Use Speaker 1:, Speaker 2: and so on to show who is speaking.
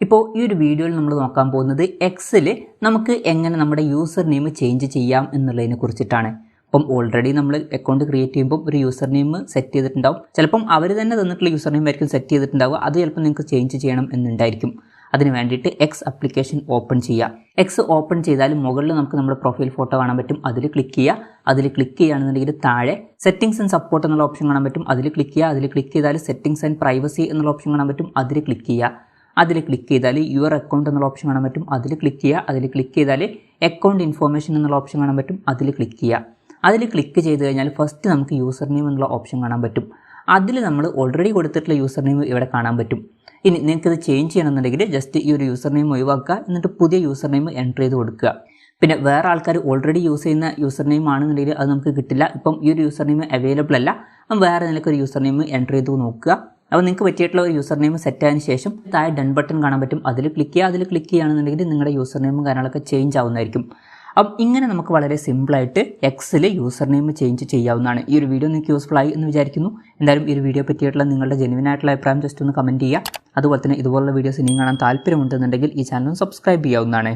Speaker 1: ഇപ്പോൾ ഈ ഒരു വീഡിയോയിൽ നമ്മൾ നോക്കാൻ പോകുന്നത് എക്സിൽ നമുക്ക് എങ്ങനെ നമ്മുടെ യൂസർ നെയിം ചേഞ്ച് ചെയ്യാം എന്നുള്ളതിനെ കുറിച്ചിട്ടാണ്. അപ്പം ഓൾറെഡി നമ്മൾ അക്കൗണ്ട് ക്രിയേറ്റ് ചെയ്യുമ്പോൾ ഒരു യൂസർ നെയിം സെറ്റ് ചെയ്തിട്ടുണ്ടാവും. ചിലപ്പം അവർ തന്നെ തന്നിട്ടുള്ള യൂസർ നെയിം ആയിരിക്കും സെറ്റ് ചെയ്തിട്ടുണ്ടാവുക. അത് ചിലപ്പോൾ നിങ്ങൾക്ക് ചേഞ്ച് ചെയ്യണം എന്നുണ്ടായിരിക്കും. അതിന് വേണ്ടിയിട്ട് എക്സ് ആപ്ലിക്കേഷൻ ഓപ്പൺ ചെയ്യുക. എക്സ് ഓപ്പൺ ചെയ്താൽ മുകളിൽ നമുക്ക് നമ്മുടെ പ്രൊഫൈൽ ഫോട്ടോ കാണാൻ പറ്റും. അതിൽ ക്ലിക്ക് ചെയ്യുക. അതിൽ ക്ലിക്ക് ചെയ്യുകയാണെന്നുണ്ടെങ്കിൽ താഴെ സെറ്റിംഗ്സ് ആൻഡ് സപ്പോർട്ട് എന്നുള്ള ഓപ്ഷൻ കാണാൻ പറ്റും. അതിൽ ക്ലിക്ക് ചെയ്യുക. അതിൽ ക്ലിക്ക് ചെയ്താൽ സെറ്റിംഗ്സ് ആൻഡ് പ്രൈവസി എന്നുള്ള ഓപ്ഷൻ കാണാൻ പറ്റും. അതിൽ ക്ലിക്ക് ചെയ്യുക. അതിൽ ക്ലിക്ക് ചെയ്താൽ യുവർ അക്കൗണ്ട് എന്നുള്ള ഓപ്ഷൻ കാണാൻ പറ്റും. അതിൽ ക്ലിക്ക് ചെയ്യുക. അതിൽ ക്ലിക്ക് ചെയ്താൽ അക്കൗണ്ട് ഇൻഫോർമേഷൻ എന്നുള്ള ഓപ്ഷൻ കാണാൻ പറ്റും. അതിൽ ക്ലിക്ക് ചെയ്യുക. അതിൽ ക്ലിക്ക് ചെയ്ത് കഴിഞ്ഞാൽ ഫസ്റ്റ് നമുക്ക് യൂസർ നെയിം എന്നുള്ള ഓപ്ഷൻ കാണാൻ പറ്റും. അതിൽ നമ്മൾ ഓൾറെഡി കൊടുത്തിട്ടുള്ള യൂസർ നെയിം ഇവിടെ കാണാൻ പറ്റും. ഇനി നിങ്ങൾക്കിത് ചേഞ്ച് ചെയ്യണമെന്നുണ്ടെങ്കിൽ ജസ്റ്റ് ഈ ഒരു യൂസർ നെയിം ഒഴിവാക്കുക. എന്നിട്ട് പുതിയ യൂസർ നെയിം എൻ്റർ ചെയ്ത് കൊടുക്കുക. പിന്നെ വേറെ ആൾക്കാർ ഓൾറെഡി യൂസ് ചെയ്യുന്ന യൂസർ നെയിം ആണെന്നുണ്ടെങ്കിൽ അത് നമുക്ക് കിട്ടില്ല. ഇപ്പം ഈ ഒരു യൂസർ നെയിം അവൈലബിൾ അല്ല. അപ്പം വേറെ നിലയ്ക്ക് ഒരു യൂസർ നെയിം എൻ്റർ ചെയ്ത് നോക്കുക. അപ്പോൾ നിങ്ങൾക്ക് പറ്റിയിട്ടുള്ള ഒരു യൂസർ നെയിം സെറ്റ് ആയതിനു ശേഷം താഴെ ഡൺ ബട്ടൺ കാണാൻ പറ്റും. അതിൽ ക്ലിക്ക് ചെയ്യുക. അതിൽ ക്ലിക്ക് ചെയ്യുകയാണെന്നുണ്ടെങ്കിൽ നിങ്ങളുടെ യൂസർ നെയിമും കാര്യങ്ങളൊക്കെ ചേഞ്ച് ആവുന്നതായിരിക്കും. അപ്പം ഇങ്ങനെ നമുക്ക് വളരെ സിമ്പിളായിട്ട് എക്സിൽ യൂസർ നെയിം ചേഞ്ച് ചെയ്യാവുന്നതാണ്. ഈ ഒരു വീഡിയോ നിങ്ങൾക്ക് യൂസ്ഫുൾ ആയി എന്ന് വിചാരിക്കുന്നു. എന്തായാലും ഈ ഒരു വീഡിയോ പറ്റിയിട്ടുള്ള നിങ്ങളുടെ ജെന്യുവൻ ആയിട്ടുള്ള അഭിപ്രായം ജസ്റ്റ് ഒന്ന് കമൻറ്റ് ചെയ്യുക. അതുപോലെ തന്നെ ഇതുപോലുള്ള വീഡിയോസ് ഇനിയും കാണാൻ താല്പര്യമുണ്ടെന്നുണ്ടെങ്കിൽ ഈ ചാനൽ സബ്സ്ക്രൈബ് ചെയ്യാവുന്നതാണ്.